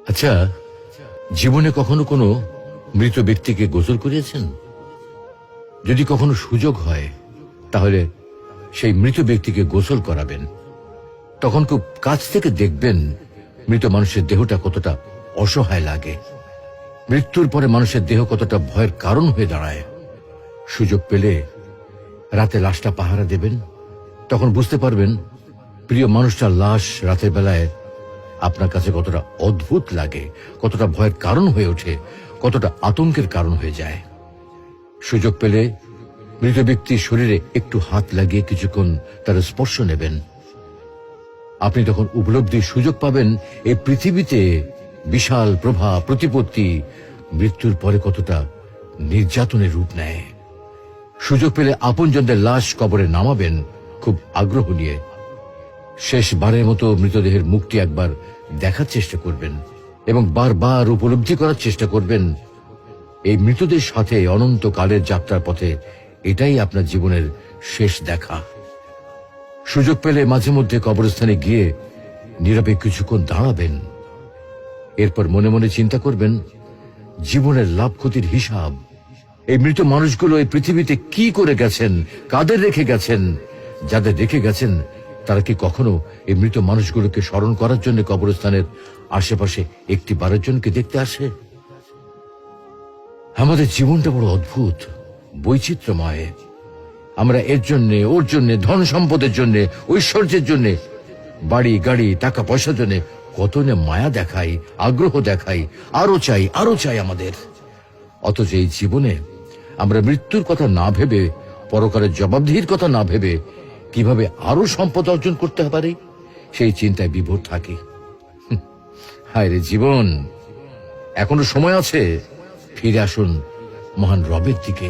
আচ্ছা, জীবনে কখনো কোনো মৃত ব্যক্তিকে গোসল করিয়েছেন? যদি কখনো সুযোগ হয় তাহলে সেই মৃত ব্যক্তিকে গোসল করাবেন। তখন খুব কাছ থেকে দেখবেন মৃত মানুষের দেহটা কতটা অসহায় লাগে, মৃত্যুর পরে মানুষের দেহ কতটা ভয়ের কারণ হয়ে দাঁড়ায়। সুযোগ পেলে রাতে লাশটা পাহারা দেবেন, তখন বুঝতে পারবেন প্রিয় মানুষটার লাশ রাতের বেলায় আপনার কাছে কতটা অদ্ভুত লাগে, কতটা ভয়ের কারণ হয়ে ওঠে, কতটা আতঙ্কের কারণ হয়ে যায়। সুযোগ পেলে মৃত ব্যক্তির শরীরে একটু হাত লাগিয়ে কিছুক্ষণ তার স্পর্শ নেবেন। আপনি তখন উপলব্ধির সুযোগ পাবেন এই পৃথিবীতে বিশাল প্রভাব প্রতিপত্তি মৃত্যুর পরে কতটা নির্যাতনের রূপ নেয়। সুযোগ পেলে আপনজনদের লাশ কবরে নামাবেন খুব আগ্রহ নিয়ে। শেষবারের মতো মৃতদেহের মুখটি একবার দেখার চেষ্টা করবেন এবং বারবার উপলব্ধি করার চেষ্টা করবেন এই মৃতদের সাথে অনন্তকালের যাত্রার পথে এটাই আপনার জীবনের শেষ দেখা। সুযোগ পেলে মাঝে মধ্যে কবরস্থানে গিয়ে নীরবে কিছুক্ষণ দাঁড়াবেন। এরপর মনে মনে চিন্তা করবেন জীবনের লাভ ক্ষতির হিসাব। এই মৃত মানুষগুলো এই পৃথিবীতে কি করে গেছেন, কাদের রেখে গেছেন। যাদের রেখে গেছেন তারা কি কখনো এই মৃত মানুষগুলোকে স্মরণ করার জন্য কবরস্থানের আশেপাশে একটি বারের জনকে দেখতে আসে? আমাদের জীবনটা বড় অদ্ভুত, বৈচিত্র্যময়। আমরা এর জন্য ওর জন্য, ধন সম্পদের জন্য, ঐশ্বর্যের জন্য, বাড়ি গাড়ি টাকা পয়সার জন্য কত না মায়া দেখাই, আগ্রহ দেখাই, আরো চাই আরো চাই আমাদের। অথচ এই জীবনে আমরা মৃত্যুর কথা না ভেবে, পরকালের জবাবদিহির কথা না ভেবে কিভাবে আরো সম্পদ অর্জন করতে পারি সেই চিন্তায় বিভোর থাকি। হায় রে জীবন, এখনো সময় আছে, ফিরে আসুন মহান রবের দিকে।